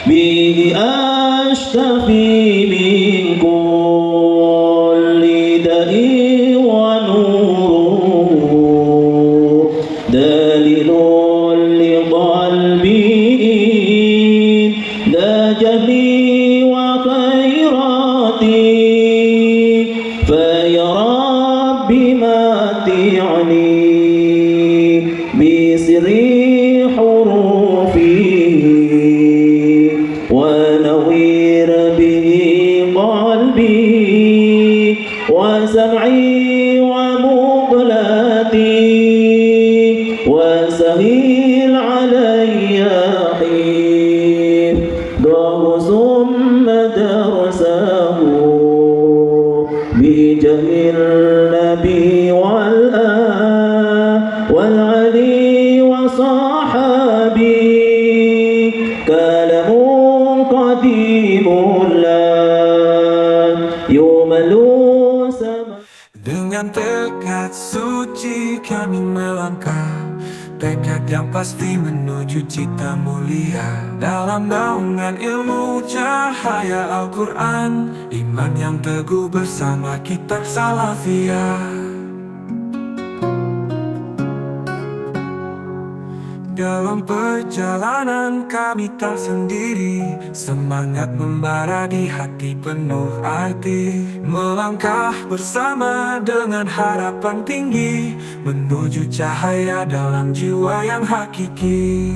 به أشتفي من كل داء ونور دليل لقلبي ذا جهلي وخيراتي فيا رب متعني بسر حروفي ونوير به قلبي وسمعي ومقلتي وسهل علي حفظه ثم درسه بجاه النبي والعلي وصحابي كلام قديم لا يمل سما. Dengan tekad suci kami melangkah, tekad yang pasti menuju cita mulia. Dalam naungan ilmu cahaya Al-Quran, iman yang teguh bersama kitab Salafiyah. Dalam perjalanan kami tak sendiri, semangat membara di hati penuh arti. Melangkah bersama dengan harapan tinggi, menuju cahaya dalam jiwa yang hakiki.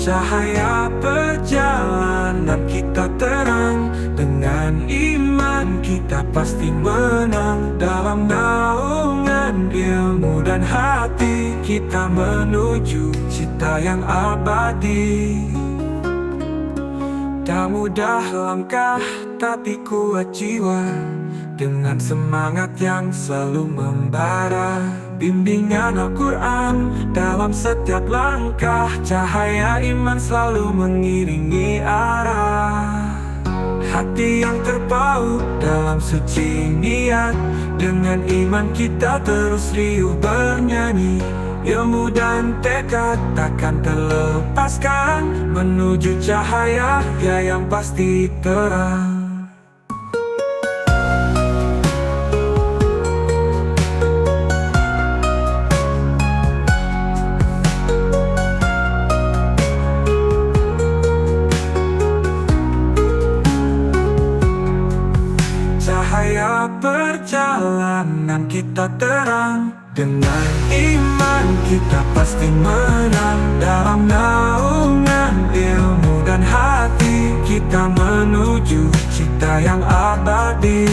Cahaya perjalanan kita terang, dengan iman kita pasti menang. Dalam naungan ilmu dan hati, kita menuju cita yang abadi. Tak mudah langkah tapi kuat jiwa, dengan semangat yang selalu membara. Bimbingan Al-Quran dalam setiap langkah, cahaya iman selalu mengiringi arah. Hati yang terpaut dalam suci niat, dengan iman kita terus riuh bernyanyi. Ilmu dan tekad takkan terlepaskan, menuju cahaya yang pasti terang. Cahaya perjalanan kita terang, dengan iman kita pasti menang. Dalam naungan ilmu dan hati, kita menuju cita yang abadi.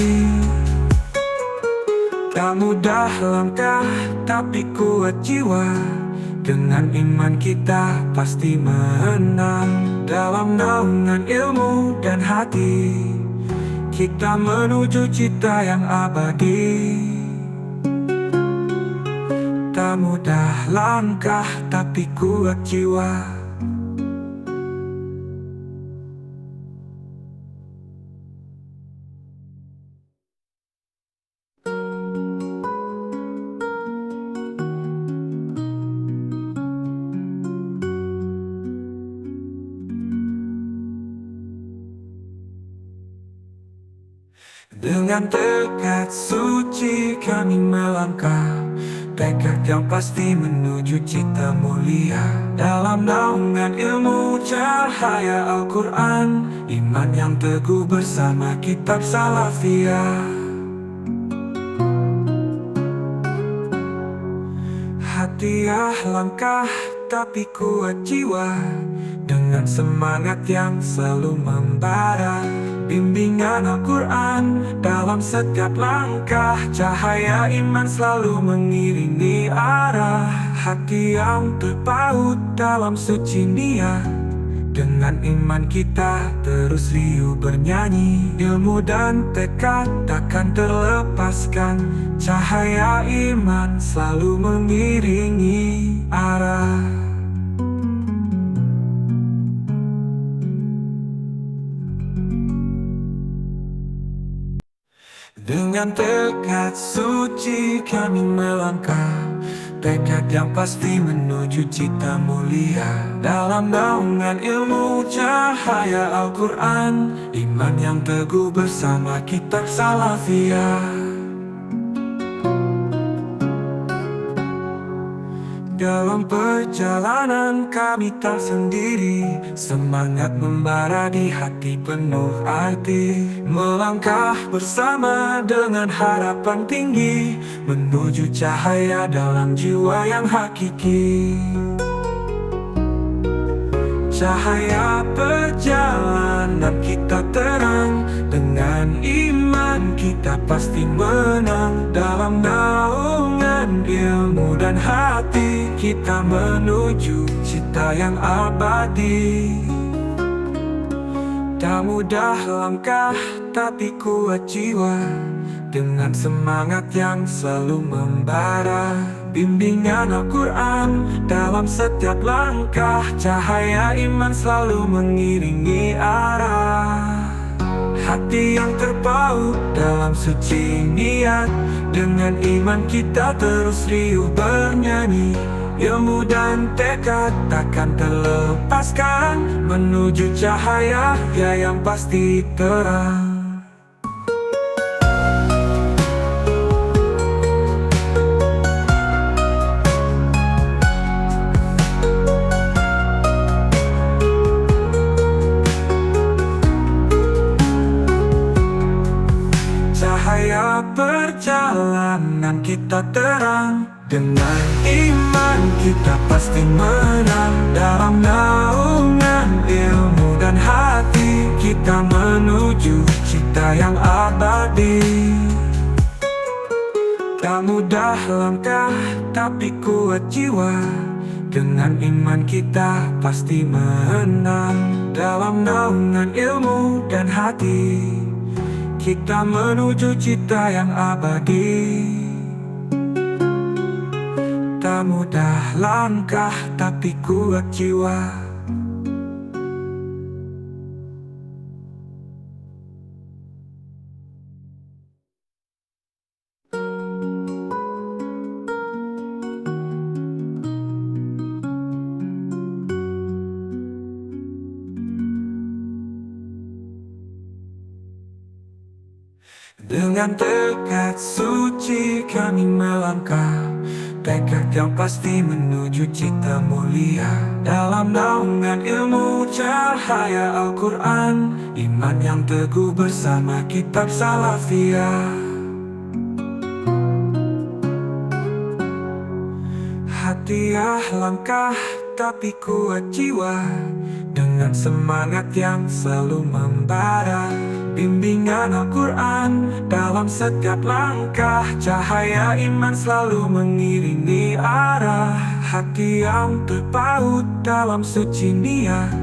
Tak mudah langkah tapi kuat jiwa, dengan iman kita pasti menang. Dalam naungan ilmu dan hati, kita menuju cita yang abadi. Tak mudah langkah tapi kuat jiwa. Dengan tekad suci kami melangkah, tekad yang pasti menuju cita mulia. Dalam naungan ilmu cahaya Al-Quran, iman yang teguh bersama kitab Salafiyah. Hati langkah tapi kuat jiwa, dengan semangat yang selalu membara. Bimbingan Al-Quran dalam setiap langkah, cahaya iman selalu mengiringi arah. Hati yang terpaut dalam suci niat, dengan iman kita terus riuh bernyanyi. Ilmu dan tekad takkan terlepaskan, cahaya iman selalu mengiringi arah. Dengan tekad suci kami melangkah, tekad yang pasti menuju cita mulia. Dalam naungan ilmu cahaya Al-Quran, iman yang teguh bersama kitab Salafiyah. Dalam perjalanan kami tak sendiri, semangat membara di hati penuh arti. Melangkah bersama dengan harapan tinggi, menuju cahaya dalam jiwa yang hakiki. Cahaya perjalanan kita terang, dengan iman kita pasti menang. Dalam naungan ilmu dan hati, kita menuju cita yang abadi. Tak mudah langkah tapi kuat jiwa, dengan semangat yang selalu membara. Bimbingan Al-Quran dalam setiap langkah, cahaya iman selalu mengiringi arah. Hati yang terpaut dalam suci niat, dengan iman kita terus riuh bernyanyi. Ilmu dan tekad takkan terlepaskan, menuju cahaya yang pasti terang. Cahaya perjalanan kita terang, dengan iman kita pasti menang. Dalam naungan ilmu dan hati, kita menuju cita yang abadi. Tak mudah langkah tapi kuat jiwa, dengan iman kita pasti menang. Dalam naungan ilmu dan hati, kita menuju cita yang abadi. Tak mudah langkah tapi kuat jiwa. Dengan tekad suci kami melangkah, tekad yang pasti menuju cita mulia. Dalam naungan ilmu cahaya Al-Quran, iman yang teguh bersama kitab Salafiyah. Hati langkah tapi kuat jiwa, dengan semangat yang selalu membara. Bimbingan Al-Quran dalam setiap langkah, cahaya iman selalu mengiringi arah. Hati yang terpaut dalam suci niat,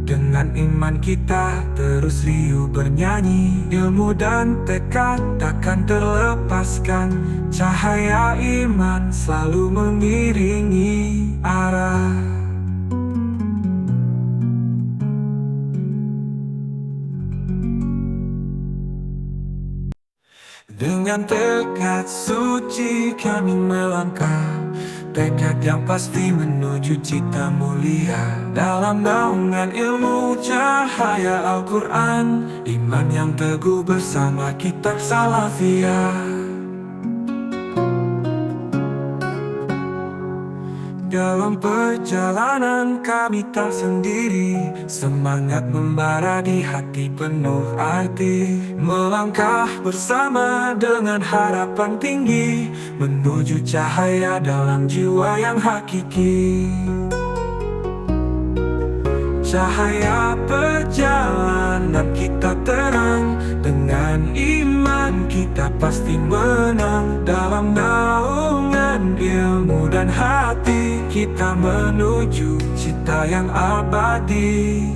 dengan iman kita terus riuh bernyanyi. Ilmu dan tekad takkan terlepaskan, cahaya iman selalu mengiringi arah. Dengan tekad suci kami melangkah, tekad yang pasti menuju cita mulia. Dalam naungan ilmu cahaya Al-Quran, iman yang teguh bersama kitab Salafiyah. Dalam perjalanan kami tak sendiri, semangat membara di hati penuh arti. Melangkah bersama dengan harapan tinggi, menuju cahaya dalam jiwa yang hakiki. Cahaya perjalanan kita terang, dengan iman kita pasti menang. Dalam naungan ilmu dan hati, kita menuju cita yang abadi.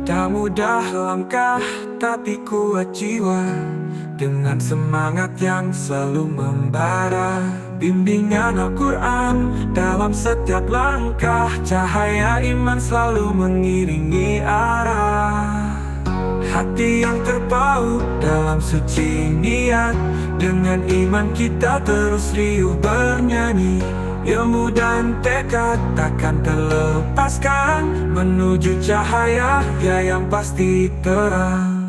Tak mudah langkah tapi kuat jiwa, dengan semangat yang selalu membara. Bimbingan Al-Quran dalam setiap langkah, cahaya iman selalu mengiringi arah. hati yang terpaut dalam suci niat. Dengan iman kita terus riuh bernyanyi, ilmu dan tekad takkan terlepaskan, menuju cahaya yang pasti terang.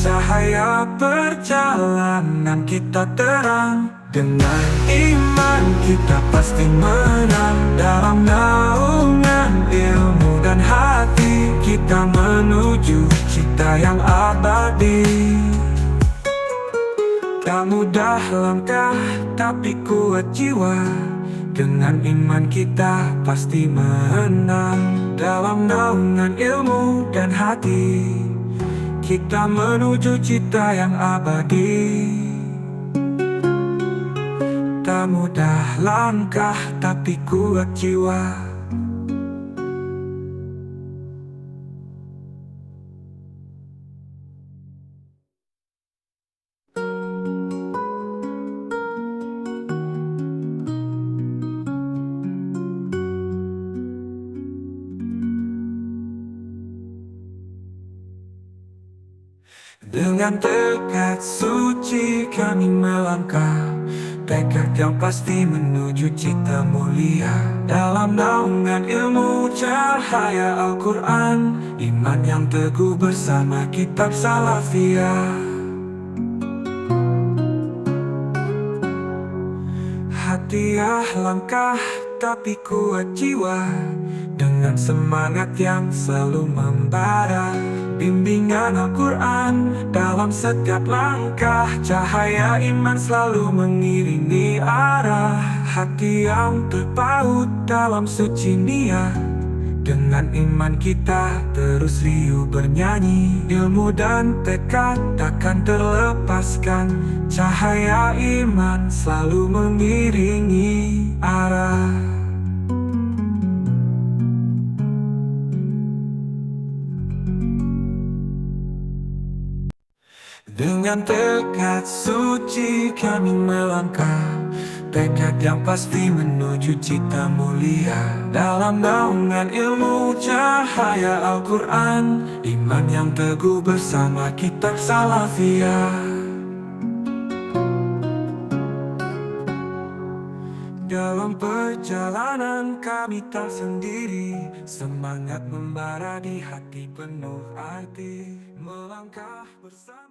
Cahaya perjalanan kita terang, dengan iman kita pasti menang. Dalam naungan ilmu dan hati, kita menuju cita yang abadi. Tak mudah langkah tapi kuat jiwa, dengan iman kita pasti menang. Dalam naungan ilmu dan hati, kita menuju cita yang abadi. Tak mudah langkah tapi kuat jiwa. Dengan tekad suci kami melangkah, tekad yang pasti menuju cita mulia. Dalam naungan ilmu cahaya Al-Quran, iman yang teguh bersama kitab Salafiyah. Hati langkah tapi kuat jiwa, dengan semangat yang selalu membara. Bimbingan Al-Quran dalam setiap langkah, cahaya iman selalu mengiringi arah. Hati yang terpaut dalam suci niat, dengan iman kita terus riuh bernyanyi. Ilmu dan tekad takkan terlepaskan, cahaya iman selalu mengiringi arah. Dengan tekad suci kami melangkah, tekad yang pasti menuju cita mulia. Dalam naungan ilmu cahaya Al-Quran, iman yang teguh bersama kitab Salafiyah. Dalam perjalanan kami tak sendiri, semangat membara di hati penuh arti, melangkah bersama.